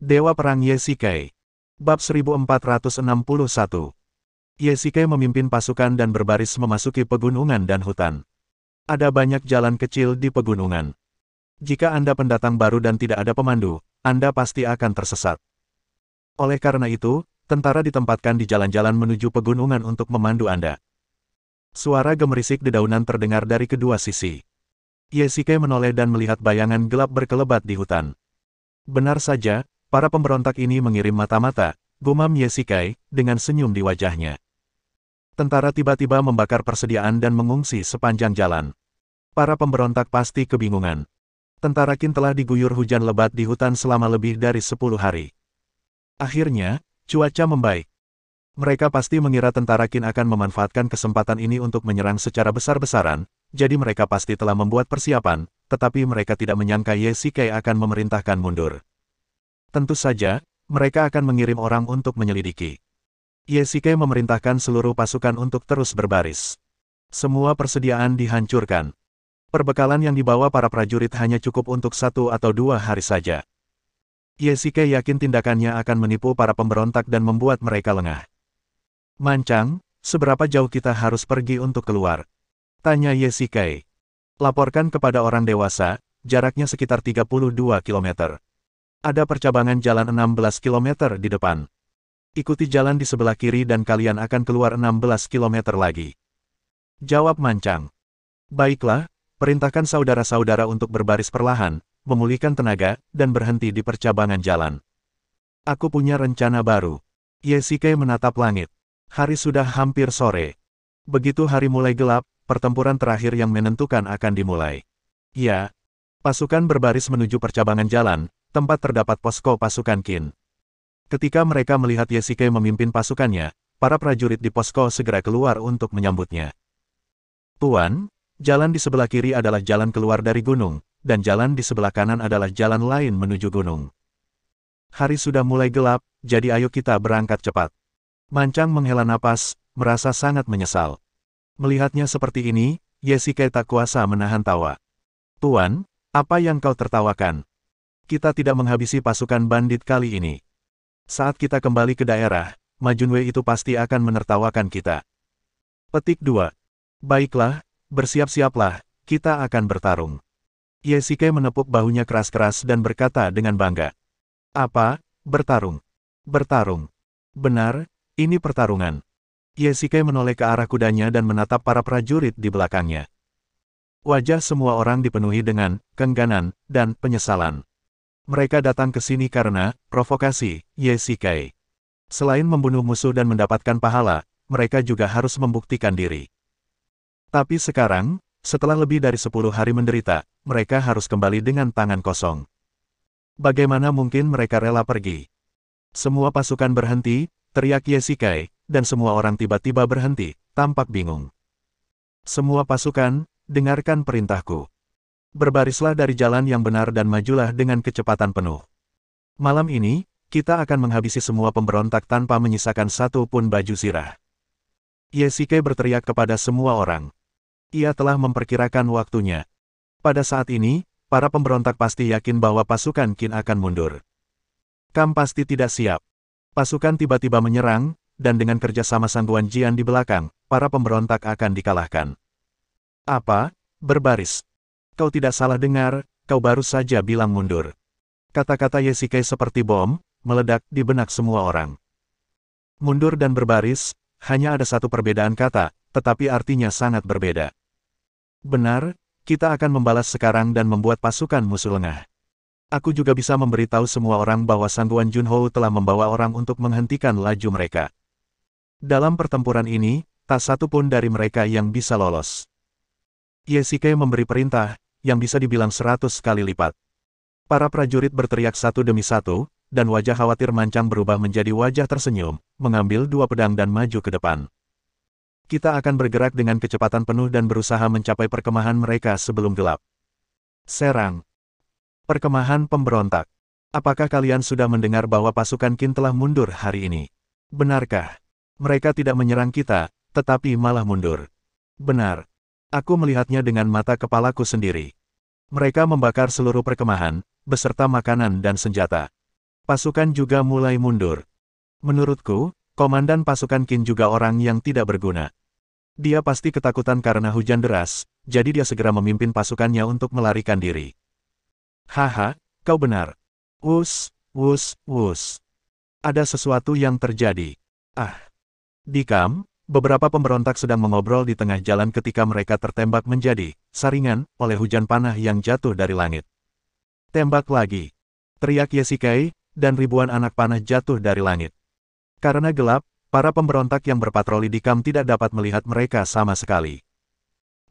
Dewa Perang Ye-Shikai. Bab 1461. Ye-Shikai memimpin pasukan dan berbaris memasuki pegunungan dan hutan. Ada banyak jalan kecil di pegunungan. Jika Anda pendatang baru dan tidak ada pemandu, Anda pasti akan tersesat. Oleh karena itu, tentara ditempatkan di jalan-jalan menuju pegunungan untuk memandu Anda. Suara gemerisik dedaunan terdengar dari kedua sisi. Ye-Shikai menoleh dan melihat bayangan gelap berkelebat di hutan. Benar saja, para pemberontak ini mengirim mata-mata, gumam Ye-Shikai, dengan senyum di wajahnya. Tentara tiba-tiba membakar persediaan dan mengungsi sepanjang jalan. Para pemberontak pasti kebingungan. Tentara Qin telah diguyur hujan lebat di hutan selama lebih dari 10 hari. Akhirnya, cuaca membaik. Mereka pasti mengira tentara Qin akan memanfaatkan kesempatan ini untuk menyerang secara besar-besaran, jadi mereka pasti telah membuat persiapan, tetapi mereka tidak menyangka Ye-Shikai akan memerintahkan mundur. Tentu saja, mereka akan mengirim orang untuk menyelidiki. Ye-Shikai memerintahkan seluruh pasukan untuk terus berbaris. Semua persediaan dihancurkan. Perbekalan yang dibawa para prajurit hanya cukup untuk 1 atau 2 hari saja. Ye-Shikai yakin tindakannya akan menipu para pemberontak dan membuat mereka lengah. "Mancang, seberapa jauh kita harus pergi untuk keluar?" tanya Ye-Shikai. "Laporkan kepada orang dewasa, jaraknya sekitar 32 km. Ada percabangan jalan 16 km di depan. Ikuti jalan di sebelah kiri dan kalian akan keluar 16 km lagi," jawab Mancang. "Baiklah, perintahkan saudara-saudara untuk berbaris perlahan, memulihkan tenaga, dan berhenti di percabangan jalan. Aku punya rencana baru." Ye-Shikai menatap langit. Hari sudah hampir sore. Begitu hari mulai gelap, pertempuran terakhir yang menentukan akan dimulai. Ya, pasukan berbaris menuju percabangan jalan, tempat terdapat posko pasukan Qin. Ketika mereka melihat Ye-Shikai memimpin pasukannya, para prajurit di posko segera keluar untuk menyambutnya. "Tuan, jalan di sebelah kiri adalah jalan keluar dari gunung, dan jalan di sebelah kanan adalah jalan lain menuju gunung. Hari sudah mulai gelap, jadi ayo kita berangkat cepat." Mancang menghela napas, merasa sangat menyesal. Melihatnya seperti ini, Ye-Shikai tak kuasa menahan tawa. "Tuan, apa yang kau tertawakan? Kita tidak menghabisi pasukan bandit kali ini. Saat kita kembali ke daerah, Ma Junwei itu pasti akan menertawakan kita." Petik 2. "Baiklah, bersiap-siaplah, kita akan bertarung." Ye-Shikai menepuk bahunya keras-keras dan berkata dengan bangga. "Apa? Bertarung? Bertarung? Benar, ini pertarungan." Ye-Shikai menoleh ke arah kudanya dan menatap para prajurit di belakangnya. Wajah semua orang dipenuhi dengan keengganan dan penyesalan. Mereka datang ke sini karena provokasi Ye-Shikai. Selain membunuh musuh dan mendapatkan pahala, mereka juga harus membuktikan diri. Tapi sekarang, setelah lebih dari 10 hari menderita, mereka harus kembali dengan tangan kosong. Bagaimana mungkin mereka rela pergi? Semua pasukan berhenti, teriak Ye-Shikai, dan semua orang tiba-tiba berhenti, tampak bingung. "Semua pasukan, dengarkan perintahku. Berbarislah dari jalan yang benar dan majulah dengan kecepatan penuh. Malam ini, kita akan menghabisi semua pemberontak tanpa menyisakan satu pun baju zirah." Ye-Shikai berteriak kepada semua orang. Ia telah memperkirakan waktunya. Pada saat ini, para pemberontak pasti yakin bahwa pasukan Qin akan mundur. Kam pasti tidak siap. Pasukan tiba-tiba menyerang, dan dengan kerjasama Sang Guan Jian di belakang, para pemberontak akan dikalahkan. "Apa? Berbaris? Kau tidak salah dengar, kau baru saja bilang mundur." Kata-kata Ye-Shikai seperti bom, meledak di benak semua orang. Mundur dan berbaris, hanya ada satu perbedaan kata, tetapi artinya sangat berbeda. "Benar, kita akan membalas sekarang dan membuat pasukan musuh lengah. Aku juga bisa memberitahu semua orang bahwa Sang Guan Junhou telah membawa orang untuk menghentikan laju mereka. Dalam pertempuran ini, tak satu pun dari mereka yang bisa lolos." Ye-Shikai memberi perintah, yang bisa dibilang 100 kali lipat. Para prajurit berteriak satu demi satu, dan wajah khawatir Mancang berubah menjadi wajah tersenyum, mengambil 2 pedang dan maju ke depan. "Kita akan bergerak dengan kecepatan penuh dan berusaha mencapai perkemahan mereka sebelum gelap." Serang. Perkemahan pemberontak. Apakah kalian sudah mendengar bahwa pasukan Qin telah mundur hari ini? Benarkah? Mereka tidak menyerang kita, tetapi malah mundur. Benar. Aku melihatnya dengan mata kepalaku sendiri. Mereka membakar seluruh perkemahan, beserta makanan dan senjata. Pasukan juga mulai mundur. Menurutku, komandan pasukan Qin juga orang yang tidak berguna. Dia pasti ketakutan karena hujan deras, jadi dia segera memimpin pasukannya untuk melarikan diri. Haha, kau benar. Wus, wus, wus. Ada sesuatu yang terjadi. Ah. Di Kam, beberapa pemberontak sedang mengobrol di tengah jalan ketika mereka tertembak menjadi saringan oleh hujan panah yang jatuh dari langit. Tembak lagi. Teriak Yesikai, dan ribuan anak panah jatuh dari langit. Karena gelap, para pemberontak yang berpatroli di Kam tidak dapat melihat mereka sama sekali.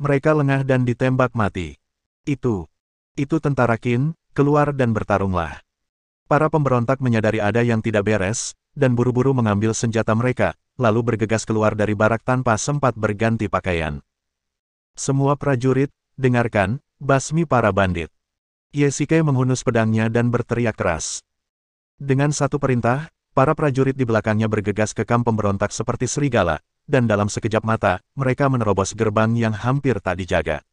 Mereka lengah dan ditembak mati. Itu tentara Qin, keluar dan bertarunglah. Para pemberontak menyadari ada yang tidak beres, dan buru-buru mengambil senjata mereka, lalu bergegas keluar dari barak tanpa sempat berganti pakaian. Semua prajurit, dengarkan, basmi para bandit. Yesikai menghunus pedangnya dan berteriak keras. Dengan satu perintah, para prajurit di belakangnya bergegas ke kamp pemberontak seperti serigala, dan dalam sekejap mata, mereka menerobos gerbang yang hampir tak dijaga.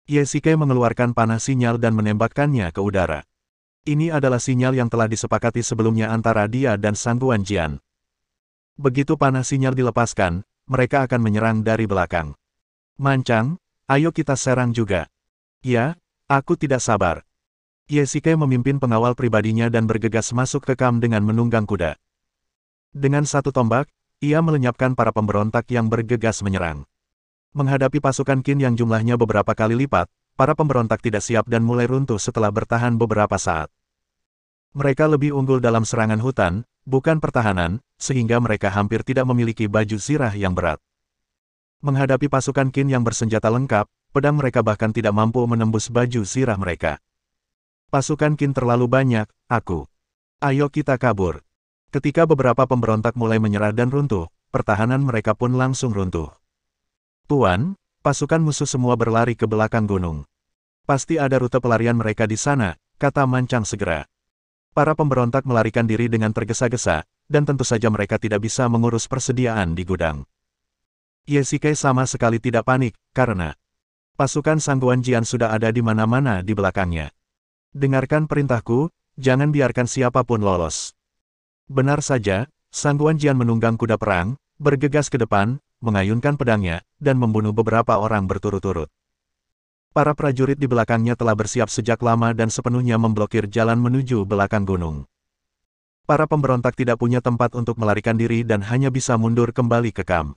Yesikai mengeluarkan panah sinyal dan menembakkannya ke udara. Ini adalah sinyal yang telah disepakati sebelumnya antara dia dan Sang Guanjian. Begitu panah sinyal dilepaskan, mereka akan menyerang dari belakang. Mancang, ayo kita serang juga. Ya, aku tidak sabar. Yesikai memimpin pengawal pribadinya dan bergegas masuk ke Kam dengan menunggang kuda. Dengan satu tombak, ia melenyapkan para pemberontak yang bergegas menyerang. Menghadapi pasukan Qin yang jumlahnya beberapa kali lipat, para pemberontak tidak siap dan mulai runtuh setelah bertahan beberapa saat. Mereka lebih unggul dalam serangan hutan, bukan pertahanan, sehingga mereka hampir tidak memiliki baju zirah yang berat. Menghadapi pasukan Qin yang bersenjata lengkap, pedang mereka bahkan tidak mampu menembus baju zirah mereka. Pasukan Qin terlalu banyak, aku. Ayo kita kabur. Ketika beberapa pemberontak mulai menyerah dan runtuh, pertahanan mereka pun langsung runtuh. Tuan, pasukan musuh semua berlari ke belakang gunung. Pasti ada rute pelarian mereka di sana, kata Mancang segera. Para pemberontak melarikan diri dengan tergesa-gesa, dan tentu saja mereka tidak bisa mengurus persediaan di gudang. Yesikai sama sekali tidak panik, karena pasukan Sang Guanjian sudah ada di mana-mana di belakangnya. Dengarkan perintahku, jangan biarkan siapapun lolos. Benar saja, Sang Guanjian menunggang kuda perang, bergegas ke depan, mengayunkan pedangnya, dan membunuh beberapa orang berturut-turut. Para prajurit di belakangnya telah bersiap sejak lama dan sepenuhnya memblokir jalan menuju belakang gunung. Para pemberontak tidak punya tempat untuk melarikan diri dan hanya bisa mundur kembali ke Kam.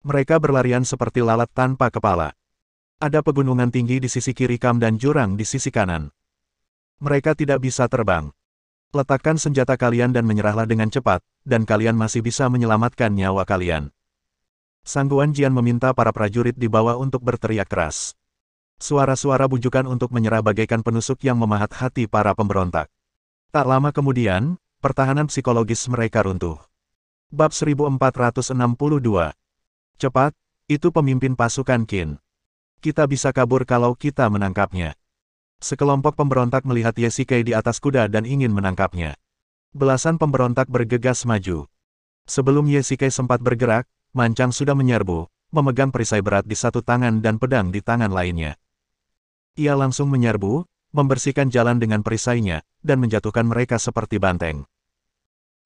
Mereka berlarian seperti lalat tanpa kepala. Ada pegunungan tinggi di sisi kiri Kam dan jurang di sisi kanan. Mereka tidak bisa terbang. Letakkan senjata kalian dan menyerahlah dengan cepat, dan kalian masih bisa menyelamatkan nyawa kalian. Sang Guanjian meminta para prajurit di bawah untuk berteriak keras. Suara-suara bujukan untuk menyerah bagaikan penusuk yang memahat hati para pemberontak. Tak lama kemudian, pertahanan psikologis mereka runtuh. Bab 1462. Cepat, itu pemimpin pasukan Qin. Kita bisa kabur kalau kita menangkapnya. Sekelompok pemberontak melihat Yesikai di atas kuda dan ingin menangkapnya. Belasan pemberontak bergegas maju. Sebelum Yesikai sempat bergerak, Mancang sudah menyerbu, memegang perisai berat di satu tangan dan pedang di tangan lainnya. Ia langsung menyerbu, membersihkan jalan dengan perisainya, dan menjatuhkan mereka seperti banteng.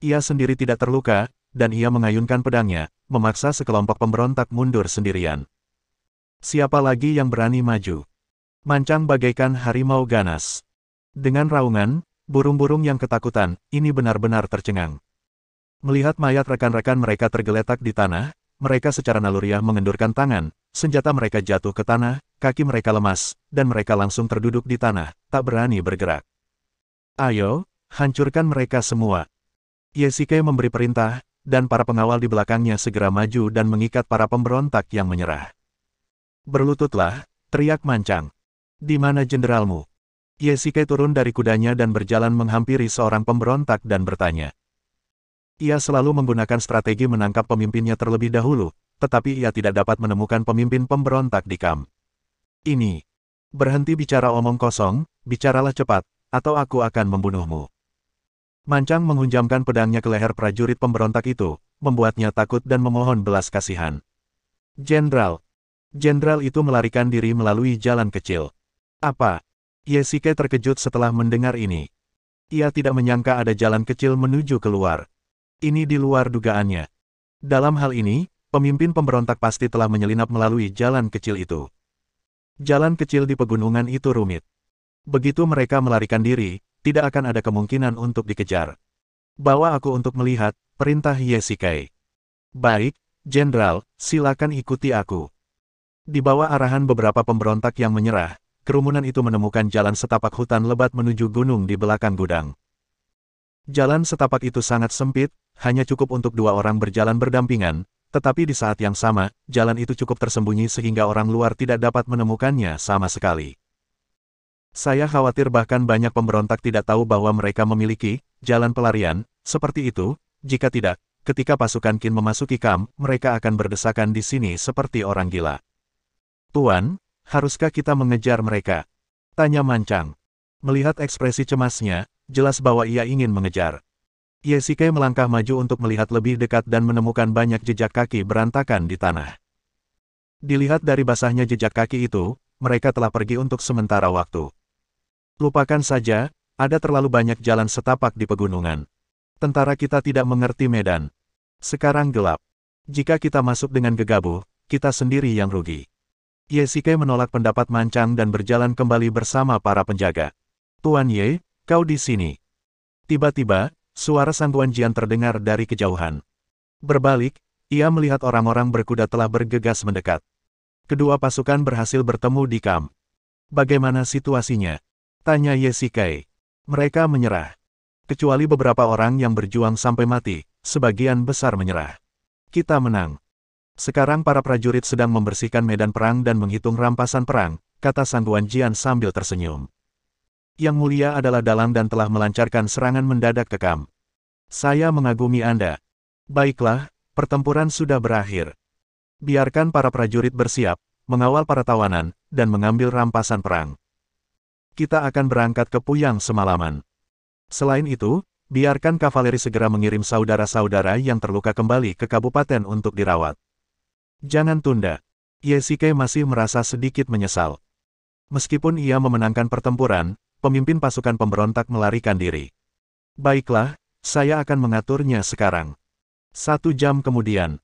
Ia sendiri tidak terluka, dan ia mengayunkan pedangnya, memaksa sekelompok pemberontak mundur sendirian. Siapa lagi yang berani maju? Mancang bagaikan harimau ganas. Dengan raungan, burung-burung yang ketakutan, ini benar-benar tercengang. Melihat mayat rekan-rekan mereka tergeletak di tanah, mereka secara naluriah mengendurkan tangan, senjata mereka jatuh ke tanah, kaki mereka lemas, dan mereka langsung terduduk di tanah, tak berani bergerak. Ayo, hancurkan mereka semua. Yesikai memberi perintah, dan para pengawal di belakangnya segera maju dan mengikat para pemberontak yang menyerah. Berlututlah, teriak Mancang. Di mana jenderalmu? Yesikai turun dari kudanya dan berjalan menghampiri seorang pemberontak dan bertanya. Ia selalu menggunakan strategi menangkap pemimpinnya terlebih dahulu, tetapi ia tidak dapat menemukan pemimpin pemberontak di Kam. Ini. Berhenti bicara omong kosong, bicaralah cepat, atau aku akan membunuhmu. Mancang menghunjamkan pedangnya ke leher prajurit pemberontak itu, membuatnya takut dan memohon belas kasihan. Jenderal. Jenderal itu melarikan diri melalui jalan kecil. Apa? Yesikai terkejut setelah mendengar ini. Ia tidak menyangka ada jalan kecil menuju keluar. Ini di luar dugaannya. Dalam hal ini, pemimpin pemberontak pasti telah menyelinap melalui jalan kecil itu. Jalan kecil di pegunungan itu rumit. Begitu mereka melarikan diri, tidak akan ada kemungkinan untuk dikejar. Bawa aku untuk melihat, perintah Ye Shikai. Baik, Jenderal, silakan ikuti aku. Di bawah arahan beberapa pemberontak yang menyerah, kerumunan itu menemukan jalan setapak hutan lebat menuju gunung di belakang gudang. Jalan setapak itu sangat sempit, hanya cukup untuk dua orang berjalan berdampingan, tetapi di saat yang sama, jalan itu cukup tersembunyi sehingga orang luar tidak dapat menemukannya sama sekali. Saya khawatir bahkan banyak pemberontak tidak tahu bahwa mereka memiliki jalan pelarian seperti itu. Jika tidak, ketika pasukan Qin memasuki kamp, mereka akan berdesakan di sini seperti orang gila. Tuan, haruskah kita mengejar mereka? Tanya Mancang. Melihat ekspresi cemasnya, jelas bahwa ia ingin mengejar. Ye Shikai melangkah maju untuk melihat lebih dekat dan menemukan banyak jejak kaki berantakan di tanah. Dilihat dari basahnya jejak kaki itu, mereka telah pergi untuk sementara waktu. Lupakan saja, ada terlalu banyak jalan setapak di pegunungan. Tentara kita tidak mengerti medan. Sekarang gelap. Jika kita masuk dengan gegabah, kita sendiri yang rugi. Ye Shikai menolak pendapat Mancang dan berjalan kembali bersama para penjaga. Tuan Ye, kau di sini. Tiba-tiba, suara Sang Guanjian terdengar dari kejauhan. Berbalik, ia melihat orang-orang berkuda telah bergegas mendekat. Kedua pasukan berhasil bertemu di kamp. Bagaimana situasinya? Tanya Ye Shikai. Mereka menyerah. Kecuali beberapa orang yang berjuang sampai mati, sebagian besar menyerah. Kita menang. Sekarang para prajurit sedang membersihkan medan perang dan menghitung rampasan perang, kata Sang Guanjian sambil tersenyum. Yang mulia adalah dalang dan telah melancarkan serangan mendadak ke kamp. Saya mengagumi Anda. Baiklah, pertempuran sudah berakhir. Biarkan para prajurit bersiap, mengawal para tawanan, dan mengambil rampasan perang. Kita akan berangkat ke Puyang semalaman. Selain itu, biarkan kavaleri segera mengirim saudara-saudara yang terluka kembali ke kabupaten untuk dirawat. Jangan tunda. Ye Shikai masih merasa sedikit menyesal. Meskipun ia memenangkan pertempuran, pemimpin pasukan pemberontak melarikan diri. Baiklah, saya akan mengaturnya sekarang. 1 jam kemudian.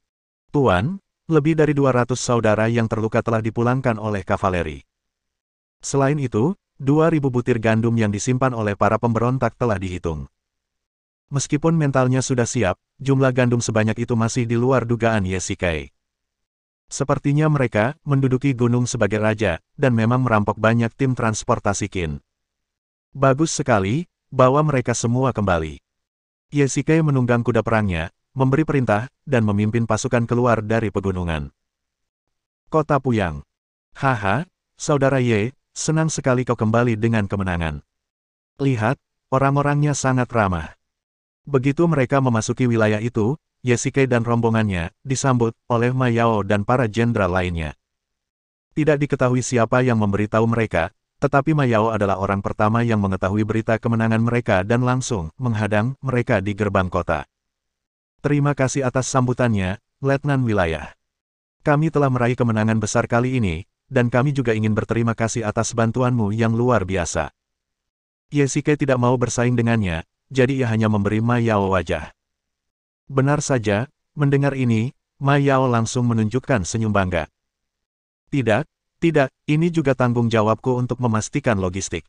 Tuan, lebih dari 200 saudara yang terluka telah dipulangkan oleh kavaleri. Selain itu, 2.000 butir gandum yang disimpan oleh para pemberontak telah dihitung. Meskipun mentalnya sudah siap, jumlah gandum sebanyak itu masih di luar dugaan Ye Shikai. Sepertinya mereka menduduki gunung sebagai raja, dan memang merampok banyak tim transportasi Qin. Bagus sekali, bawa mereka semua kembali. Ye Shikai menunggang kuda perangnya, memberi perintah, dan memimpin pasukan keluar dari pegunungan. Kota Puyang. Haha, saudara Ye, senang sekali kau kembali dengan kemenangan. Lihat, orang-orangnya sangat ramah. Begitu mereka memasuki wilayah itu, Ye Shikai dan rombongannya disambut oleh Ma Yao dan para jenderal lainnya. Tidak diketahui siapa yang memberitahu mereka, tetapi Ma Yao adalah orang pertama yang mengetahui berita kemenangan mereka dan langsung menghadang mereka di gerbang kota. Terima kasih atas sambutannya, Letnan Wilayah. Kami telah meraih kemenangan besar kali ini, dan kami juga ingin berterima kasih atas bantuanmu yang luar biasa. Ye Shikai tidak mau bersaing dengannya, jadi ia hanya memberi Ma Yao wajah. Benar saja, mendengar ini, Ma Yao langsung menunjukkan senyum bangga. Tidak, ini juga tanggung jawabku untuk memastikan logistik.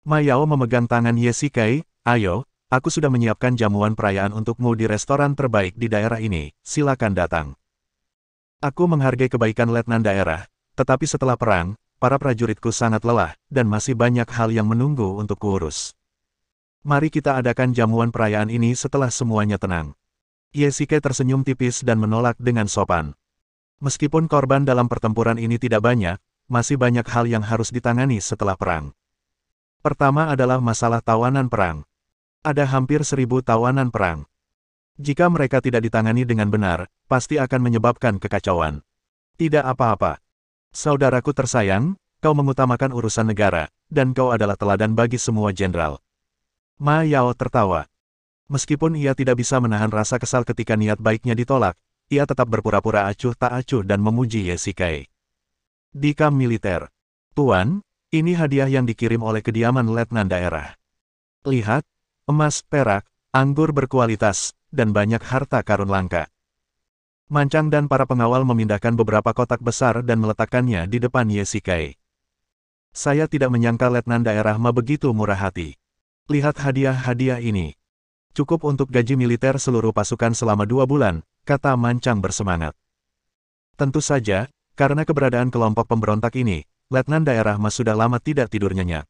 Ma Yao memegang tangan Ye Shikai, ayo, aku sudah menyiapkan jamuan perayaan untukmu di restoran terbaik di daerah ini, silakan datang. Aku menghargai kebaikan letnan daerah, tetapi setelah perang, para prajuritku sangat lelah, dan masih banyak hal yang menunggu untuk kuurus. Mari kita adakan jamuan perayaan ini setelah semuanya tenang. Ye Shikai tersenyum tipis dan menolak dengan sopan. Meskipun korban dalam pertempuran ini tidak banyak, masih banyak hal yang harus ditangani setelah perang. Pertama adalah masalah tawanan perang. Ada hampir 1.000 tawanan perang. Jika mereka tidak ditangani dengan benar, pasti akan menyebabkan kekacauan. Tidak apa-apa. Saudaraku tersayang, kau mengutamakan urusan negara, dan kau adalah teladan bagi semua jenderal. Ma Yao tertawa. Meskipun ia tidak bisa menahan rasa kesal ketika niat baiknya ditolak, ia tetap berpura-pura acuh tak acuh dan memuji Ye Shikai. Di kamp militer. Tuan, ini hadiah yang dikirim oleh kediaman letnan daerah. Lihat, emas, perak, anggur berkualitas, dan banyak harta karun langka. Mancang dan para pengawal memindahkan beberapa kotak besar dan meletakkannya di depan Yesikai. Saya tidak menyangka Letnan Daerah Ma begitu murah hati. Lihat hadiah-hadiah ini. Cukup untuk gaji militer seluruh pasukan selama 2 bulan, kata Mancang bersemangat. Tentu saja, karena keberadaan kelompok pemberontak ini, Letnan Daerah Ma sudah lama tidak tidur nyenyak.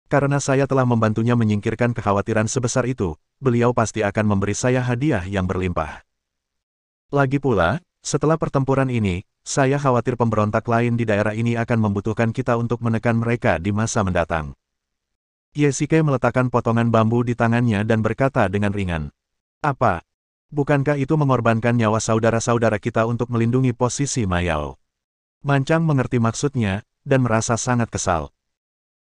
Karena saya telah membantunya menyingkirkan kekhawatiran sebesar itu, beliau pasti akan memberi saya hadiah yang berlimpah. Lagi pula, setelah pertempuran ini, saya khawatir pemberontak lain di daerah ini akan membutuhkan kita untuk menekan mereka di masa mendatang. Yesikai meletakkan potongan bambu di tangannya dan berkata dengan ringan. Apa? Bukankah itu mengorbankan nyawa saudara-saudara kita untuk melindungi posisi Ma Yao? Mancang mengerti maksudnya, dan merasa sangat kesal.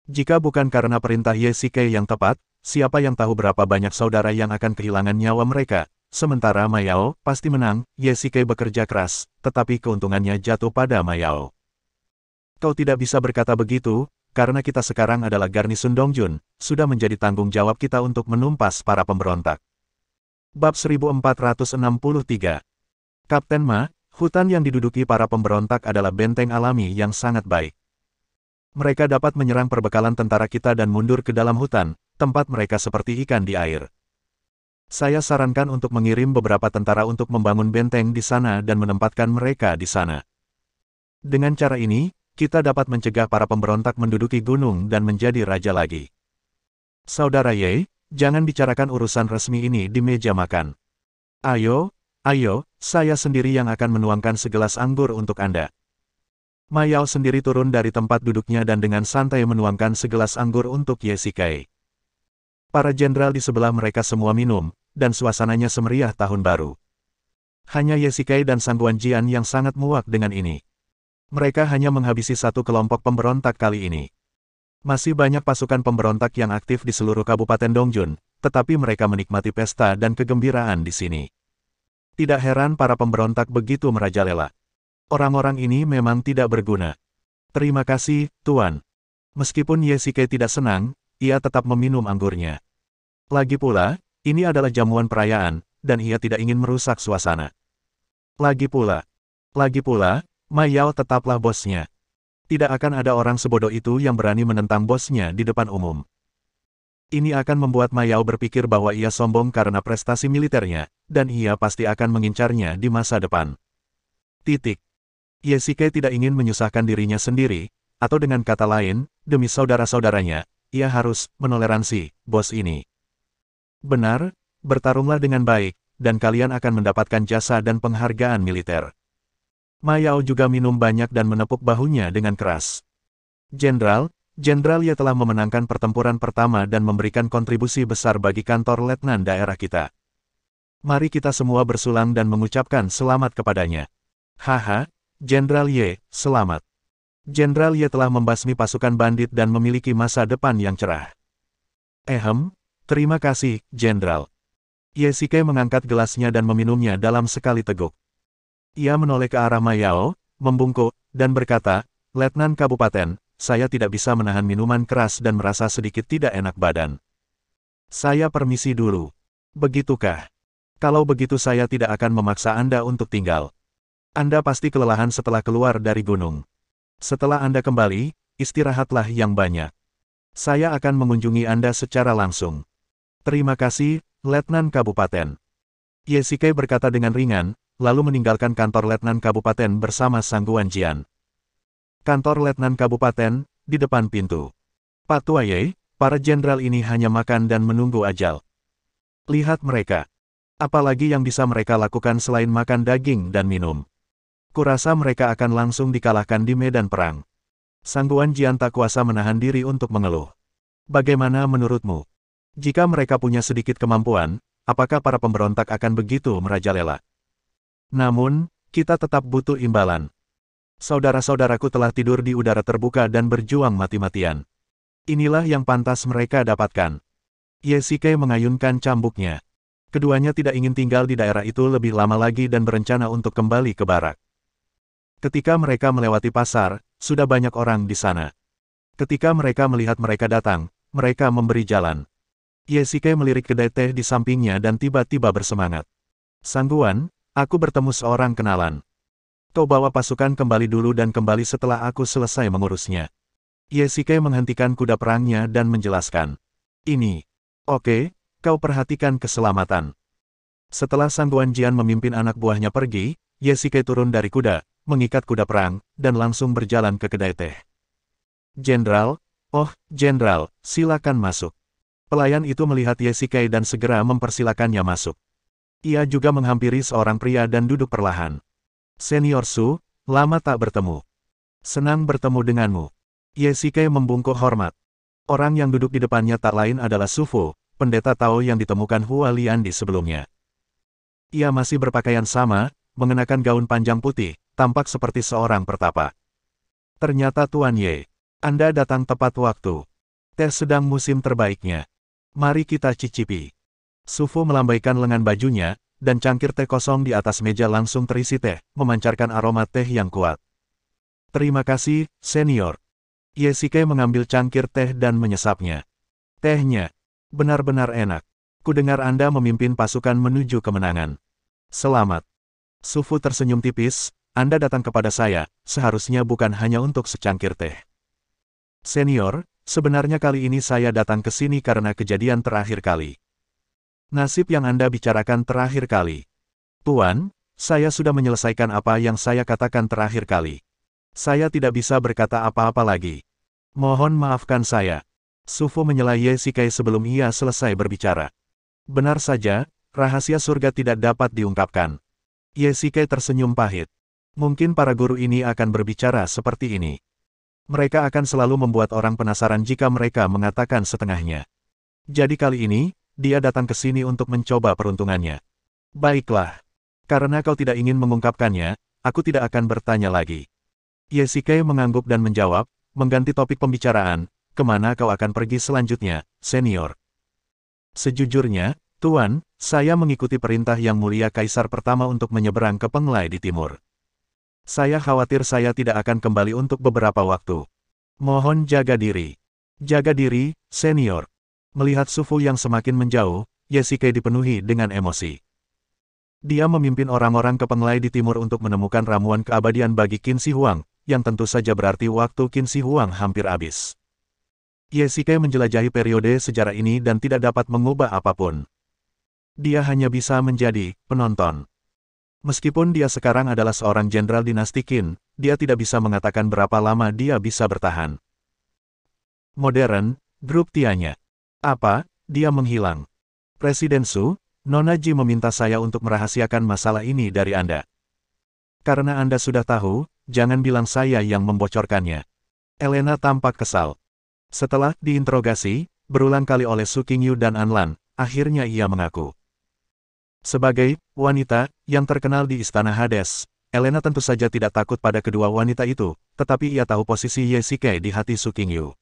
Jika bukan karena perintah Yesikai yang tepat, siapa yang tahu berapa banyak saudara yang akan kehilangan nyawa mereka? Sementara Ma Yao pasti menang, Yesikai bekerja keras, tetapi keuntungannya jatuh pada Ma Yao. Kau tidak bisa berkata begitu, karena kita sekarang adalah garnisun Dongjun, sudah menjadi tanggung jawab kita untuk menumpas para pemberontak. Bab 1463. Kapten Ma, hutan yang diduduki para pemberontak adalah benteng alami yang sangat baik. Mereka dapat menyerang perbekalan tentara kita dan mundur ke dalam hutan, tempat mereka seperti ikan di air. Saya sarankan untuk mengirim beberapa tentara untuk membangun benteng di sana dan menempatkan mereka di sana. Dengan cara ini, kita dapat mencegah para pemberontak menduduki gunung dan menjadi raja lagi. Saudara Ye, jangan bicarakan urusan resmi ini di meja makan. Ayo, saya sendiri yang akan menuangkan segelas anggur untuk Anda. Ma Yao sendiri turun dari tempat duduknya dan dengan santai menuangkan segelas anggur untuk Yesikai. Para jenderal di sebelah mereka semua minum, dan suasananya semeriah tahun baru. Hanya Yesikai dan Sang Guanjian yang sangat muak dengan ini. Mereka hanya menghabisi satu kelompok pemberontak kali ini. Masih banyak pasukan pemberontak yang aktif di seluruh Kabupaten Dongjun, tetapi mereka menikmati pesta dan kegembiraan di sini. Tidak heran para pemberontak begitu merajalela. Orang-orang ini memang tidak berguna. Terima kasih, Tuan. Meskipun Yesikai tidak senang, ia tetap meminum anggurnya. Lagi pula, ini adalah jamuan perayaan, dan ia tidak ingin merusak suasana. Lagi pula, Ma Yao tetaplah bosnya. Tidak akan ada orang sebodoh itu yang berani menentang bosnya di depan umum. Ini akan membuat Ma Yao berpikir bahwa ia sombong karena prestasi militernya, dan ia pasti akan mengincarnya di masa depan. Yesikai tidak ingin menyusahkan dirinya sendiri, atau dengan kata lain, demi saudara-saudaranya, ia harus menoleransi bos ini. Benar, bertarunglah dengan baik, dan kalian akan mendapatkan jasa dan penghargaan militer. Ma Yao juga minum banyak dan menepuk bahunya dengan keras. Jenderal Ye telah memenangkan pertempuran pertama dan memberikan kontribusi besar bagi kantor letnan daerah kita. Mari kita semua bersulang dan mengucapkan selamat kepadanya. Haha, Jenderal Ye, selamat. Jenderal Ye telah membasmi pasukan bandit dan memiliki masa depan yang cerah. Terima kasih, Jenderal. Yesikai mengangkat gelasnya dan meminumnya dalam sekali teguk. Ia menoleh ke arah Ma Yao, membungkuk, dan berkata, Letnan Kabupaten, saya tidak bisa menahan minuman keras dan merasa sedikit tidak enak badan. Saya permisi dulu. Begitukah? Kalau begitu saya tidak akan memaksa Anda untuk tinggal. Anda pasti kelelahan setelah keluar dari gunung. Setelah Anda kembali, istirahatlah yang banyak. Saya akan mengunjungi Anda secara langsung. Terima kasih, Letnan Kabupaten. Yesikai berkata dengan ringan, lalu meninggalkan kantor Letnan Kabupaten bersama Sang Guanjian. Kantor Letnan Kabupaten, di depan pintu. Pak Tua Ye, para jenderal ini hanya makan dan menunggu ajal. Lihat mereka. Apalagi yang bisa mereka lakukan selain makan daging dan minum. Kurasa mereka akan langsung dikalahkan di medan perang. Sang Guanjian tak kuasa menahan diri untuk mengeluh. Bagaimana menurutmu? Jika mereka punya sedikit kemampuan, apakah para pemberontak akan begitu merajalela? Namun, kita tetap butuh imbalan. Saudara-saudaraku telah tidur di udara terbuka dan berjuang mati-matian. Inilah yang pantas mereka dapatkan. Yesikai mengayunkan cambuknya. Keduanya tidak ingin tinggal di daerah itu lebih lama lagi dan berencana untuk kembali ke barak. Ketika mereka melewati pasar, sudah banyak orang di sana. Ketika mereka melihat mereka datang, mereka memberi jalan. Ye Shikai melirik kedai teh di sampingnya dan tiba-tiba bersemangat. Sangguan, aku bertemu seorang kenalan. Kau bawa pasukan kembali dulu dan kembali setelah aku selesai mengurusnya. Ye Shikai menghentikan kuda perangnya dan menjelaskan. Ini. Oke, kau perhatikan keselamatan. Setelah Sangguan Jian memimpin anak buahnya pergi, Ye Shikai turun dari kuda, mengikat kuda perang, dan langsung berjalan ke kedai teh. Jenderal, Jenderal, silakan masuk. Pelayan itu melihat Ye Shikai dan segera mempersilakannya masuk. Ia juga menghampiri seorang pria dan duduk perlahan. Senior Su, lama tak bertemu. Senang bertemu denganmu. Ye Shikai membungkuk hormat. Orang yang duduk di depannya tak lain adalah Su Fu, pendeta Tao yang ditemukan Hua Liandi sebelumnya. Ia masih berpakaian sama, mengenakan gaun panjang putih, tampak seperti seorang pertapa. Ternyata Tuan Ye, Anda datang tepat waktu. Teh sedang musim terbaiknya. Mari kita cicipi. Su Fu melambaikan lengan bajunya, dan cangkir teh kosong di atas meja langsung terisi teh, memancarkan aroma teh yang kuat. Terima kasih, senior. Ye Shikai mengambil cangkir teh dan menyesapnya. Tehnya benar-benar enak. Kudengar Anda memimpin pasukan menuju kemenangan. Selamat. Su Fu tersenyum tipis, Anda datang kepada saya, seharusnya bukan hanya untuk secangkir teh. Senior, sebenarnya kali ini saya datang ke sini karena kejadian terakhir kali. Nasib yang Anda bicarakan terakhir kali. Tuan, saya sudah menyelesaikan apa yang saya katakan terakhir kali. Saya tidak bisa berkata apa-apa lagi. Mohon maafkan saya. Su Fu menyela Ye Shikai sebelum ia selesai berbicara. Benar saja, rahasia surga tidak dapat diungkapkan. Ye Shikai tersenyum pahit. Mungkin para guru ini akan berbicara seperti ini. Mereka akan selalu membuat orang penasaran jika mereka mengatakan setengahnya. Jadi kali ini, dia datang ke sini untuk mencoba peruntungannya. Baiklah. Karena kau tidak ingin mengungkapkannya, aku tidak akan bertanya lagi. Ye Shikai mengangguk dan menjawab, mengganti topik pembicaraan, kemana kau akan pergi selanjutnya, senior? Sejujurnya, Tuan, saya mengikuti perintah Yang Mulia Kaisar pertama untuk menyeberang ke Penglai di timur. Saya khawatir saya tidak akan kembali untuk beberapa waktu. Mohon jaga diri. Jaga diri, senior. Melihat Su Fu yang semakin menjauh, Ye Shikai dipenuhi dengan emosi. Dia memimpin orang-orang ke Penglai di timur untuk menemukan ramuan keabadian bagi Qin Shi Huang, yang tentu saja berarti waktu Qin Shi Huang hampir habis. Ye Shikai menjelajahi periode sejarah ini dan tidak dapat mengubah apapun. Dia hanya bisa menjadi penonton. Meskipun dia sekarang adalah seorang jenderal dinasti Qin, dia tidak bisa mengatakan berapa lama dia bisa bertahan. Modern, grup Tianya. Apa, dia menghilang. Presiden Su, Nona Ji meminta saya untuk merahasiakan masalah ini dari Anda. Karena Anda sudah tahu, jangan bilang saya yang membocorkannya. Elena tampak kesal. Setelah diinterogasi, berulang kali oleh Su Qingyu dan Anlan, akhirnya ia mengaku. Sebagai wanita yang terkenal di Istana Hades, Elena tentu saja tidak takut pada kedua wanita itu, tetapi ia tahu posisi Ye Shikai di hati Su Qingyu.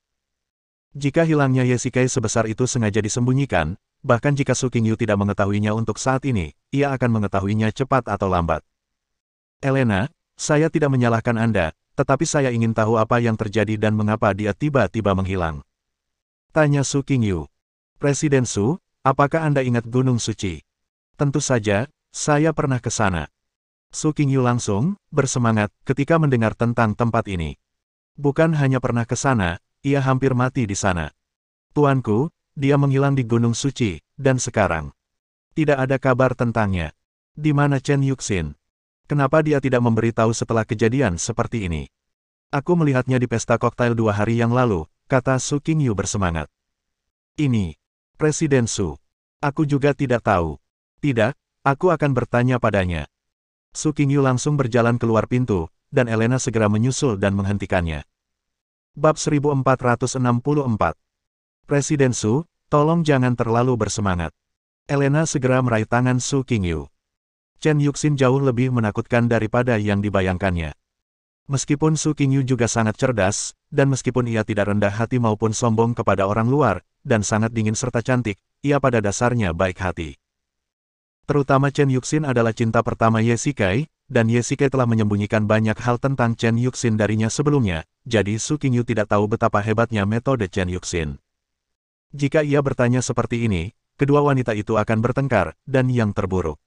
Jika hilangnya Ye Shikai sebesar itu sengaja disembunyikan, bahkan jika Su Qingyu tidak mengetahuinya untuk saat ini, ia akan mengetahuinya cepat atau lambat. Elena, saya tidak menyalahkan Anda, tetapi saya ingin tahu apa yang terjadi dan mengapa dia tiba-tiba menghilang. Tanya Su Qingyu. Presiden Su, apakah Anda ingat Gunung Suci? Tentu saja, saya pernah ke sana. Su Qingyu langsung bersemangat ketika mendengar tentang tempat ini. Bukan hanya pernah ke sana, ia hampir mati di sana. Tuanku, dia menghilang di Gunung Suci, dan sekarang tidak ada kabar tentangnya. Di mana Chen Yuxin? Kenapa dia tidak memberitahu setelah kejadian seperti ini? Aku melihatnya di pesta koktail 2 hari yang lalu, kata Su Qingyu bersemangat. Ini, Presiden Su. Aku juga tidak tahu. Tidak, aku akan bertanya padanya. Su Qingyu langsung berjalan keluar pintu, dan Elena segera menyusul dan menghentikannya. Bab 1464. Presiden Su, tolong jangan terlalu bersemangat. Elena segera meraih tangan Su Qingyu. Chen Yuxin jauh lebih menakutkan daripada yang dibayangkannya. Meskipun Su Qingyu juga sangat cerdas, dan meskipun ia tidak rendah hati maupun sombong kepada orang luar, dan sangat dingin serta cantik, ia pada dasarnya baik hati. Terutama Chen Yuxin adalah cinta pertama Ye Shikai, dan Ye Shikai telah menyembunyikan banyak hal tentang Chen Yuxin darinya sebelumnya, jadi Su Qingyu tidak tahu betapa hebatnya metode Chen Yuxin. Jika ia bertanya seperti ini, kedua wanita itu akan bertengkar, dan yang terburuk.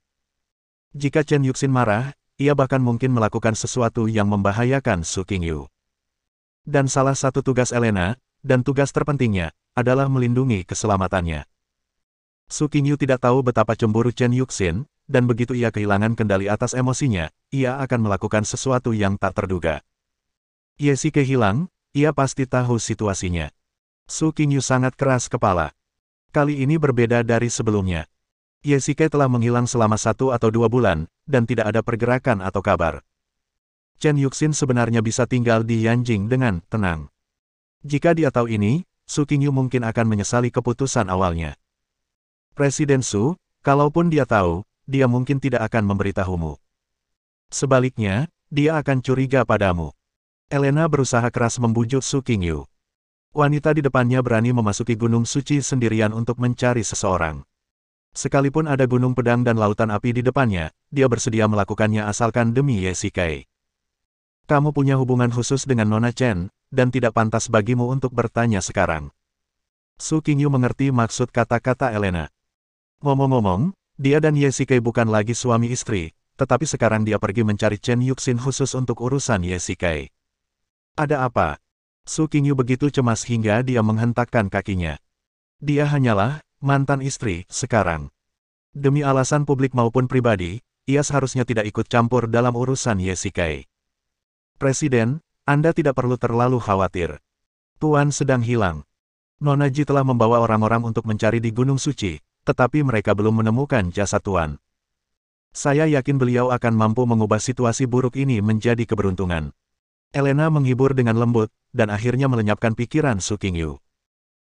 Jika Chen Yuxin marah, ia bahkan mungkin melakukan sesuatu yang membahayakan Su Qingyu. Dan salah satu tugas Elena, dan tugas terpentingnya, adalah melindungi keselamatannya. Su Qingyu tidak tahu betapa cemburu Chen Yuxin, dan begitu ia kehilangan kendali atas emosinya, ia akan melakukan sesuatu yang tak terduga. Ye Xike hilang, ia pasti tahu situasinya. Su Qingyu sangat keras kepala. Kali ini berbeda dari sebelumnya. Ye Xike telah menghilang selama 1 atau 2 bulan, dan tidak ada pergerakan atau kabar. Chen Yuxin sebenarnya bisa tinggal di Yanjing dengan tenang. Jika dia tahu ini, Su Qingyu mungkin akan menyesali keputusan awalnya. Presiden Su, kalaupun dia tahu, dia mungkin tidak akan memberitahumu. Sebaliknya, dia akan curiga padamu. Elena berusaha keras membujuk Su Qingyu. Wanita di depannya berani memasuki Gunung Suci sendirian untuk mencari seseorang. Sekalipun ada gunung pedang dan lautan api di depannya, dia bersedia melakukannya asalkan demi Ye Xike. Kamu punya hubungan khusus dengan Nona Chen, dan tidak pantas bagimu untuk bertanya sekarang. Su Qingyu mengerti maksud kata-kata Elena. Ngomong-ngomong, dia dan Ye Xike bukan lagi suami istri, tetapi sekarang dia pergi mencari Chen Yuxin khusus untuk urusan Ye Xike. Ada apa? Su Qingyu begitu cemas hingga dia menghentakkan kakinya. Dia hanyalah mantan istri sekarang. Demi alasan publik maupun pribadi, ia seharusnya tidak ikut campur dalam urusan Ye Xike. Presiden, Anda tidak perlu terlalu khawatir. Tuan sedang hilang. Nona Ji telah membawa orang-orang untuk mencari di Gunung Suci, tetapi mereka belum menemukan jasad Tuan. Saya yakin beliau akan mampu mengubah situasi buruk ini menjadi keberuntungan. Elena menghibur dengan lembut, dan akhirnya melenyapkan pikiran Su Qingyu.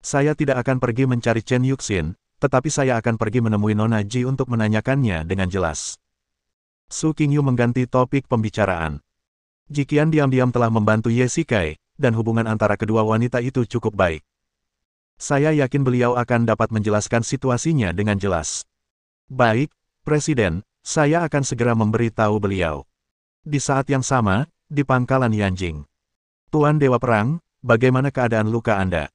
Saya tidak akan pergi mencari Chen Yuxin, tetapi saya akan pergi menemui Nona Ji untuk menanyakannya dengan jelas. Su Qingyu mengganti topik pembicaraan. Jiqian diam-diam telah membantu Ye Xike, dan hubungan antara kedua wanita itu cukup baik. Saya yakin beliau akan dapat menjelaskan situasinya dengan jelas. Baik, Presiden, saya akan segera memberitahu beliau. Di saat yang sama, di pangkalan Yanjing. Tuan Dewa Perang, bagaimana keadaan luka Anda?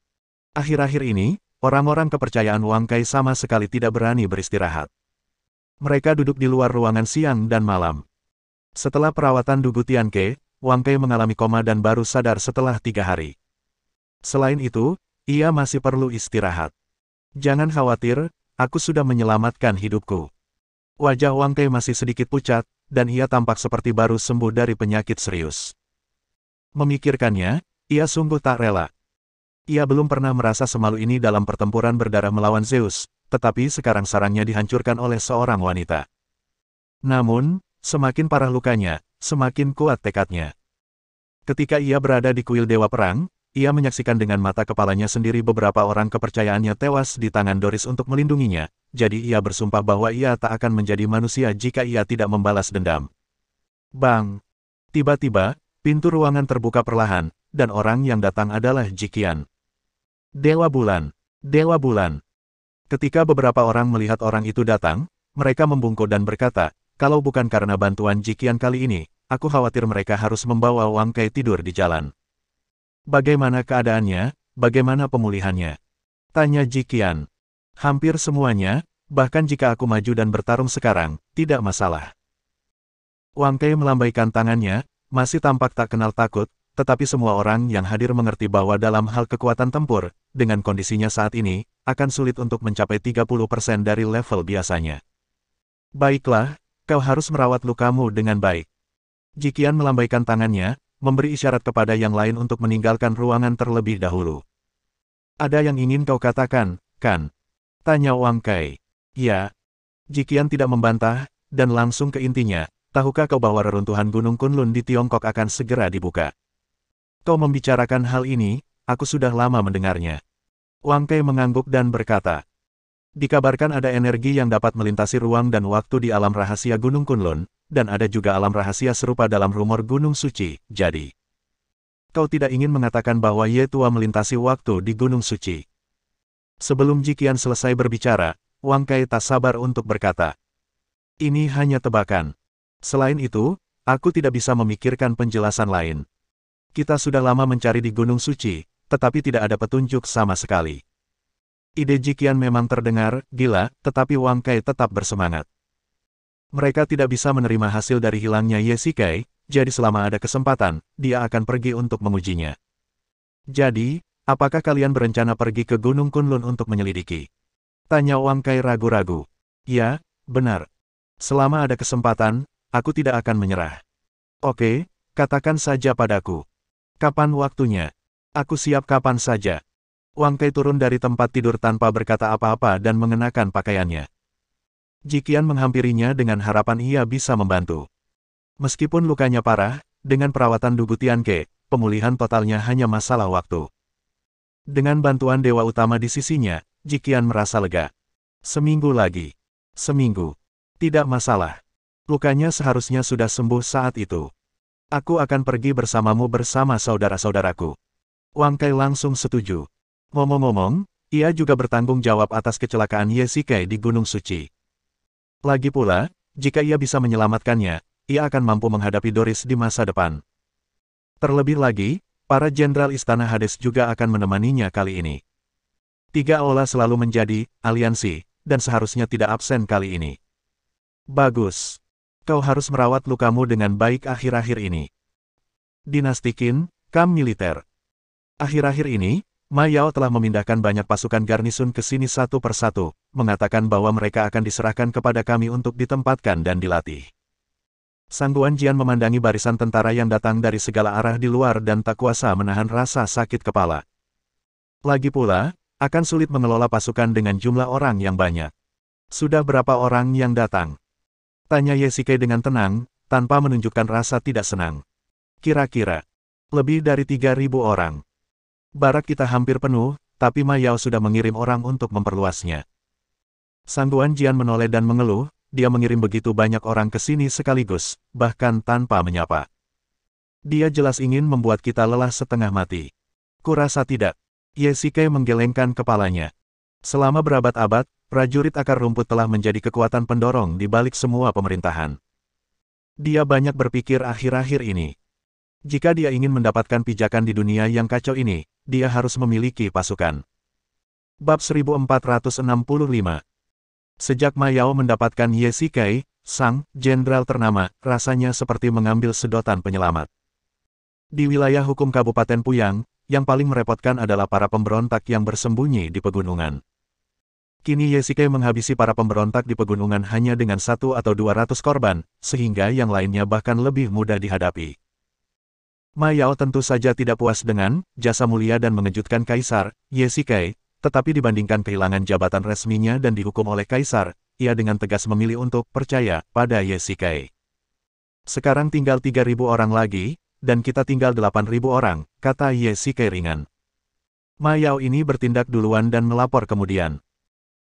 Akhir-akhir ini, orang-orang kepercayaan Wang Kai sama sekali tidak berani beristirahat. Mereka duduk di luar ruangan siang dan malam. Setelah perawatan Dugu Tianke, Wang Kai mengalami koma dan baru sadar setelah 3 hari. Selain itu, ia masih perlu istirahat. Jangan khawatir, aku sudah menyelamatkan hidupku. Wajah Wang Kai masih sedikit pucat, dan ia tampak seperti baru sembuh dari penyakit serius. Memikirkannya, ia sungguh tak rela. Ia belum pernah merasa semalu ini dalam pertempuran berdarah melawan Zeus, tetapi sekarang sarangnya dihancurkan oleh seorang wanita. Namun, semakin parah lukanya, semakin kuat tekadnya. Ketika ia berada di kuil Dewa Perang, ia menyaksikan dengan mata kepalanya sendiri beberapa orang kepercayaannya tewas di tangan Doris untuk melindunginya, jadi ia bersumpah bahwa ia tak akan menjadi manusia jika ia tidak membalas dendam. Bang! Tiba-tiba, pintu ruangan terbuka perlahan, dan orang yang datang adalah Jiqian. Dewa Bulan! Dewa Bulan! Ketika beberapa orang melihat orang itu datang, mereka membungkuk dan berkata, kalau bukan karena bantuan Jiqian kali ini, aku khawatir mereka harus membawa Wang Kai tidur di jalan. Bagaimana keadaannya? Bagaimana pemulihannya? Tanya Jiqian. Hampir semuanya, bahkan jika aku maju dan bertarung sekarang, tidak masalah. Wang Kai melambaikan tangannya, masih tampak tak kenal takut, tetapi semua orang yang hadir mengerti bahwa dalam hal kekuatan tempur, dengan kondisinya saat ini, akan sulit untuk mencapai 30% dari level biasanya. Baiklah, kau harus merawat lukamu dengan baik. Jiqian melambaikan tangannya, memberi isyarat kepada yang lain untuk meninggalkan ruangan terlebih dahulu. Ada yang ingin kau katakan, kan? Tanya Wang Kai. Ya. Jiqian tidak membantah, dan langsung ke intinya, tahukah kau bahwa reruntuhan Gunung Kunlun di Tiongkok akan segera dibuka? Kau membicarakan hal ini, aku sudah lama mendengarnya. Wang Kai mengangguk dan berkata, dikabarkan ada energi yang dapat melintasi ruang dan waktu di alam rahasia Gunung Kunlun, dan ada juga alam rahasia serupa dalam rumor Gunung Suci, jadi. Kau tidak ingin mengatakan bahwa Ye Tua melintasi waktu di Gunung Suci. Sebelum Jiqian selesai berbicara, Wang Kai tak sabar untuk berkata. Ini hanya tebakan. Selain itu, aku tidak bisa memikirkan penjelasan lain. Kita sudah lama mencari di Gunung Suci, tetapi tidak ada petunjuk sama sekali. Ide Jiqian memang terdengar gila, tetapi Wang Kai tetap bersemangat. Mereka tidak bisa menerima hasil dari hilangnya Ye Shikai, jadi selama ada kesempatan, dia akan pergi untuk mengujinya. Jadi, apakah kalian berencana pergi ke Gunung Kunlun untuk menyelidiki? Tanya Wang Kai ragu-ragu. Ya, benar. Selama ada kesempatan, aku tidak akan menyerah. Oke, katakan saja padaku. Kapan waktunya? Aku siap kapan saja. Wang Kai turun dari tempat tidur tanpa berkata apa-apa dan mengenakan pakaiannya. Jiqian menghampirinya dengan harapan ia bisa membantu. Meskipun lukanya parah, dengan perawatan Dugu Tianke, pemulihan totalnya hanya masalah waktu. Dengan bantuan dewa utama di sisinya, Jiqian merasa lega. Seminggu lagi. Seminggu. Tidak masalah. Lukanya seharusnya sudah sembuh saat itu. Aku akan pergi bersamamu bersama saudara-saudaraku. Wang Kai langsung setuju. Ngomong-ngomong, ia juga bertanggung jawab atas kecelakaan Ye Shikai di Gunung Suci. Lagi pula, jika ia bisa menyelamatkannya, ia akan mampu menghadapi Doris di masa depan. Terlebih lagi, para jenderal Istana Hades juga akan menemaninya kali ini. Tiga Aula selalu menjadi aliansi, dan seharusnya tidak absen kali ini. Bagus. Kau harus merawat lukamu dengan baik akhir-akhir ini. Dinasti Qin, Kam Militer. Akhir-akhir ini, Ma Yao telah memindahkan banyak pasukan garnisun ke sini satu persatu, mengatakan bahwa mereka akan diserahkan kepada kami untuk ditempatkan dan dilatih. Sang Guanjian memandangi barisan tentara yang datang dari segala arah di luar dan tak kuasa menahan rasa sakit kepala. Lagi pula, akan sulit mengelola pasukan dengan jumlah orang yang banyak. Sudah berapa orang yang datang? Tanya Ye Shikai dengan tenang, tanpa menunjukkan rasa tidak senang. Kira-kira lebih dari 3.000 orang. Barak kita hampir penuh, tapi Ma Yao sudah mengirim orang untuk memperluasnya. Sang Guanjian menoleh dan mengeluh, dia mengirim begitu banyak orang ke sini sekaligus, bahkan tanpa menyapa. Dia jelas ingin membuat kita lelah setengah mati. Kurasa tidak. Ye Shikai menggelengkan kepalanya. Selama berabad-abad, prajurit akar rumput telah menjadi kekuatan pendorong di balik semua pemerintahan. Dia banyak berpikir akhir-akhir ini. Jika dia ingin mendapatkan pijakan di dunia yang kacau ini, dia harus memiliki pasukan. Bab 1465. Sejak Ma Yao mendapatkan Ye Shikai, sang jenderal ternama, rasanya seperti mengambil sedotan penyelamat. Di wilayah hukum Kabupaten Puyang, yang paling merepotkan adalah para pemberontak yang bersembunyi di pegunungan. Kini Ye Shikai menghabisi para pemberontak di pegunungan hanya dengan 1 atau 200 korban, sehingga yang lainnya bahkan lebih mudah dihadapi. Ma Yao tentu saja tidak puas dengan jasa mulia dan mengejutkan Kaisar, Ye Shikai, tetapi dibandingkan kehilangan jabatan resminya dan dihukum oleh Kaisar, ia dengan tegas memilih untuk percaya pada Ye Shikai. Sekarang tinggal 3.000 orang lagi, dan kita tinggal 8.000 orang, kata Ye Shikai ringan. Ma Yao ini bertindak duluan dan melapor kemudian.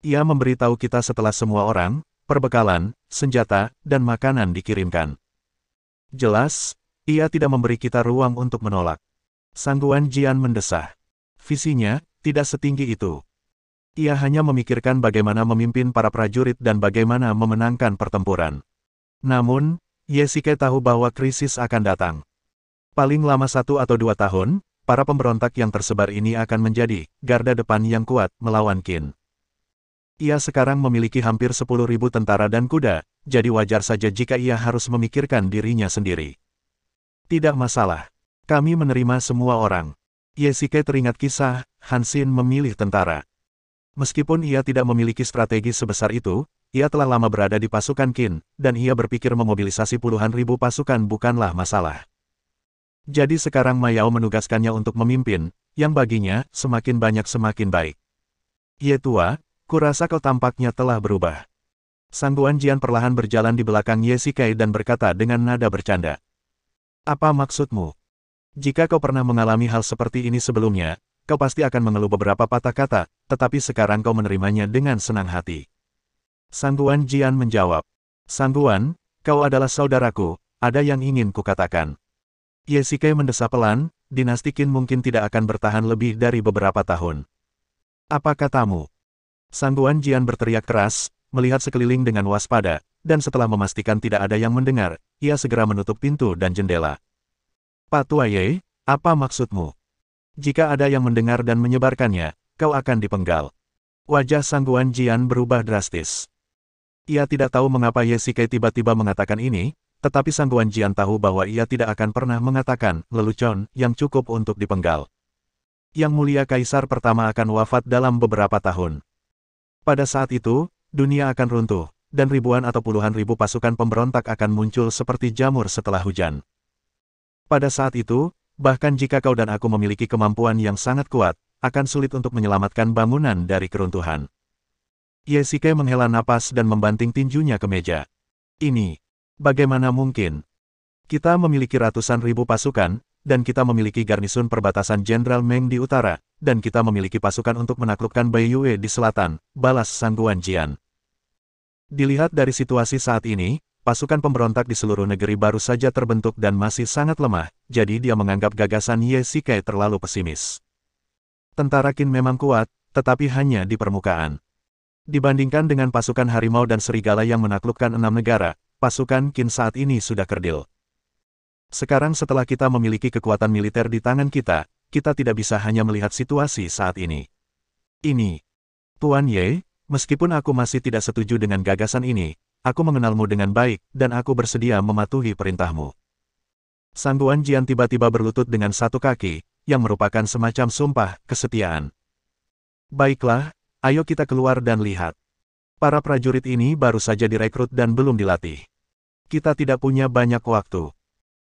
Ia memberitahu kita setelah semua orang, perbekalan, senjata, dan makanan dikirimkan. Jelas, ia tidak memberi kita ruang untuk menolak. Sang Guanjian mendesah. Visinya tidak setinggi itu. Ia hanya memikirkan bagaimana memimpin para prajurit dan bagaimana memenangkan pertempuran. Namun, Ye Shikai tahu bahwa krisis akan datang. Paling lama 1 atau 2 tahun, para pemberontak yang tersebar ini akan menjadi garda depan yang kuat melawan Qin. Ia sekarang memiliki hampir 10.000 tentara dan kuda, jadi wajar saja jika ia harus memikirkan dirinya sendiri. Tidak masalah. Kami menerima semua orang. Ye Shikai teringat kisah, Han Xin memilih tentara. Meskipun ia tidak memiliki strategi sebesar itu, ia telah lama berada di pasukan Qin, dan ia berpikir memobilisasi puluhan ribu pasukan bukanlah masalah. Jadi sekarang Ma Yao menugaskannya untuk memimpin, yang baginya, semakin banyak semakin baik. Ye tua, kurasa kau tampaknya telah berubah. Sang Guanjian perlahan berjalan di belakang Ye Shikai dan berkata dengan nada bercanda. Apa maksudmu? Jika kau pernah mengalami hal seperti ini sebelumnya, kau pasti akan mengeluh beberapa patah kata, tetapi sekarang kau menerimanya dengan senang hati. Sang Guanjian menjawab. Sang Guan, kau adalah saudaraku, ada yang ingin kukatakan. Ye Shikai mendesah pelan, dinasti Qin mungkin tidak akan bertahan lebih dari beberapa tahun. Apa katamu? Sang Guanjian berteriak keras, melihat sekeliling dengan waspada, dan setelah memastikan tidak ada yang mendengar, ia segera menutup pintu dan jendela. Pak Tua Ye, apa maksudmu? Jika ada yang mendengar dan menyebarkannya, kau akan dipenggal. Wajah Sangguan Jian berubah drastis. Ia tidak tahu mengapa Ye Shikai tiba-tiba mengatakan ini, tetapi Sangguan Jian tahu bahwa ia tidak akan pernah mengatakan lelucon yang cukup untuk dipenggal. Yang Mulia Kaisar pertama akan wafat dalam beberapa tahun. Pada saat itu, dunia akan runtuh, dan ribuan atau puluhan ribu pasukan pemberontak akan muncul seperti jamur setelah hujan. Pada saat itu, bahkan jika kau dan aku memiliki kemampuan yang sangat kuat, akan sulit untuk menyelamatkan bangunan dari keruntuhan. Ye Shikai menghela napas dan membanting tinjunya ke meja. Ini, bagaimana mungkin? Kita memiliki ratusan ribu pasukan, dan kita memiliki garnisun perbatasan Jenderal Meng di utara, dan kita memiliki pasukan untuk menaklukkan Bai Yue di selatan, balas Sangguan Jian. Dilihat dari situasi saat ini, pasukan pemberontak di seluruh negeri baru saja terbentuk dan masih sangat lemah, jadi dia menganggap gagasan Ye Shikai terlalu pesimis. Tentara Qin memang kuat, tetapi hanya di permukaan. Dibandingkan dengan pasukan harimau dan serigala yang menaklukkan 6 negara, pasukan Qin saat ini sudah kerdil. Sekarang setelah kita memiliki kekuatan militer di tangan kita, kita tidak bisa hanya melihat situasi saat ini. Ini, Tuan Ye, meskipun aku masih tidak setuju dengan gagasan ini, aku mengenalmu dengan baik, dan aku bersedia mematuhi perintahmu. Sangguan Jian tiba-tiba berlutut dengan satu kaki, yang merupakan semacam sumpah kesetiaan. Baiklah, ayo kita keluar dan lihat. Para prajurit ini baru saja direkrut dan belum dilatih. Kita tidak punya banyak waktu.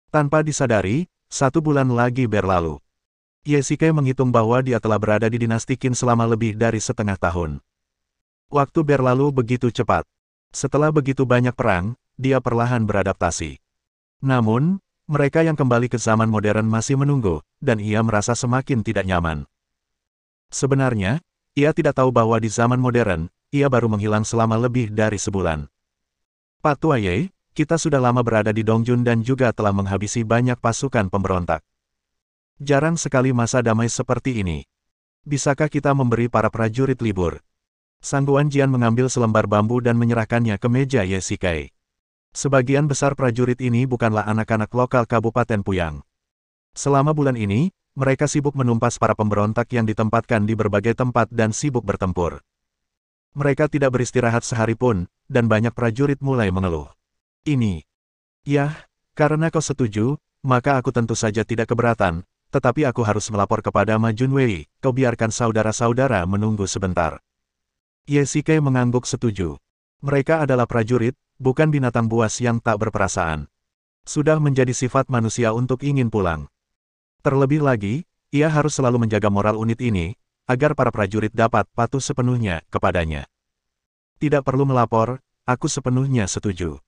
Tanpa disadari, 1 bulan lagi berlalu. Ye Shikai menghitung bahwa dia telah berada di dinasti Qin selama lebih dari setengah tahun. Waktu berlalu begitu cepat. Setelah begitu banyak perang, dia perlahan beradaptasi. Namun, mereka yang kembali ke zaman modern masih menunggu, dan ia merasa semakin tidak nyaman. Sebenarnya, ia tidak tahu bahwa di zaman modern, ia baru menghilang selama lebih dari sebulan. Pak Tua Ye, kita sudah lama berada di Dongjun dan juga telah menghabisi banyak pasukan pemberontak. Jarang sekali masa damai seperti ini. Bisakah kita memberi para prajurit libur? Sangguan Jian mengambil selembar bambu dan menyerahkannya ke meja Ye Shikai. Sebagian besar prajurit ini bukanlah anak-anak lokal Kabupaten Puyang. Selama bulan ini, mereka sibuk menumpas para pemberontak yang ditempatkan di berbagai tempat dan sibuk bertempur. Mereka tidak beristirahat sehari pun, dan banyak prajurit mulai mengeluh. Ini. Yah, karena kau setuju, maka aku tentu saja tidak keberatan, tetapi aku harus melapor kepada Ma Junwei, kau biarkan saudara-saudara menunggu sebentar. Ye Shikai mengangguk setuju. Mereka adalah prajurit, bukan binatang buas yang tak berperasaan. Sudah menjadi sifat manusia untuk ingin pulang. Terlebih lagi, ia harus selalu menjaga moral unit ini, agar para prajurit dapat patuh sepenuhnya kepadanya. Tidak perlu melapor, aku sepenuhnya setuju.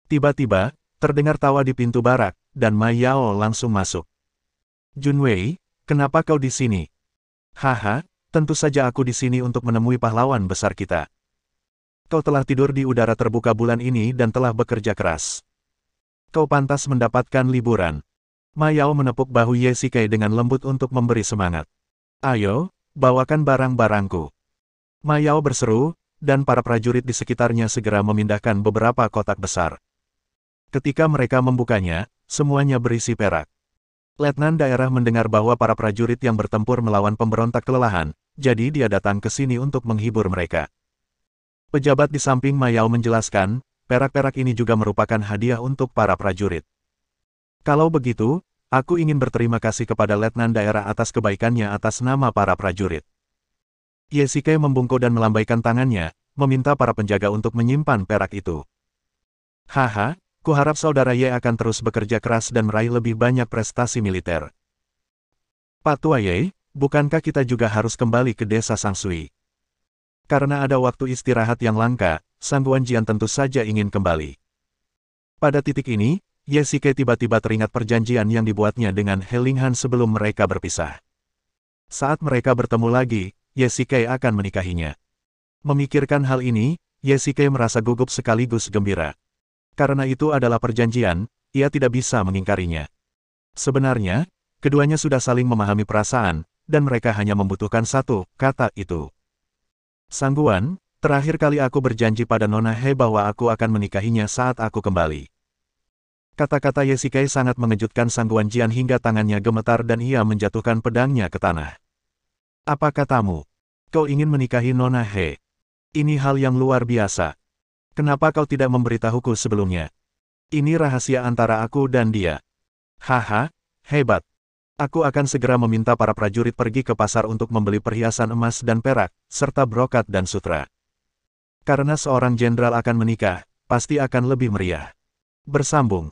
Tiba-tiba, terdengar tawa di pintu barak, dan Ma Yao langsung masuk. Junwei, kenapa kau di sini? Haha, tentu saja aku di sini untuk menemui pahlawan besar kita. Kau telah tidur di udara terbuka bulan ini dan telah bekerja keras. Kau pantas mendapatkan liburan. Ma Yao menepuk bahu Ye Shikai dengan lembut untuk memberi semangat. Ayo, bawakan barang-barangku. Ma Yao berseru, dan para prajurit di sekitarnya segera memindahkan beberapa kotak besar. Ketika mereka membukanya, semuanya berisi perak. Letnan daerah mendengar bahwa para prajurit yang bertempur melawan pemberontak kelelahan, jadi dia datang ke sini untuk menghibur mereka. Pejabat di samping Ma Yao menjelaskan, perak-perak ini juga merupakan hadiah untuk para prajurit. Kalau begitu, aku ingin berterima kasih kepada Letnan daerah atas kebaikannya atas nama para prajurit. Ye Shikai membungkuk dan melambaikan tangannya, meminta para penjaga untuk menyimpan perak itu. Haha. Kuharap saudara Ye akan terus bekerja keras dan meraih lebih banyak prestasi militer. Pak Tua Ye, bukankah kita juga harus kembali ke desa Sangsui? Karena ada waktu istirahat yang langka, Sangguan Jian tentu saja ingin kembali. Pada titik ini, Ye Shikai tiba-tiba teringat perjanjian yang dibuatnya dengan He Linghan sebelum mereka berpisah. Saat mereka bertemu lagi, Ye Shikai akan menikahinya. Memikirkan hal ini, Ye Shikai merasa gugup sekaligus gembira. Karena itu adalah perjanjian, ia tidak bisa mengingkarinya. Sebenarnya, keduanya sudah saling memahami perasaan, dan mereka hanya membutuhkan satu kata itu. Sangguan, terakhir kali aku berjanji pada Nona He bahwa aku akan menikahinya saat aku kembali. Kata-kata Ye Shikai sangat mengejutkan Sangguan Jian hingga tangannya gemetar dan ia menjatuhkan pedangnya ke tanah. Apa katamu? Kau ingin menikahi Nona He. Ini hal yang luar biasa. Kenapa kau tidak memberitahuku sebelumnya? Ini rahasia antara aku dan dia. Haha, hebat. Aku akan segera meminta para prajurit pergi ke pasar untuk membeli perhiasan emas dan perak, serta brokat dan sutra. Karena seorang jenderal akan menikah, pasti akan lebih meriah. Bersambung.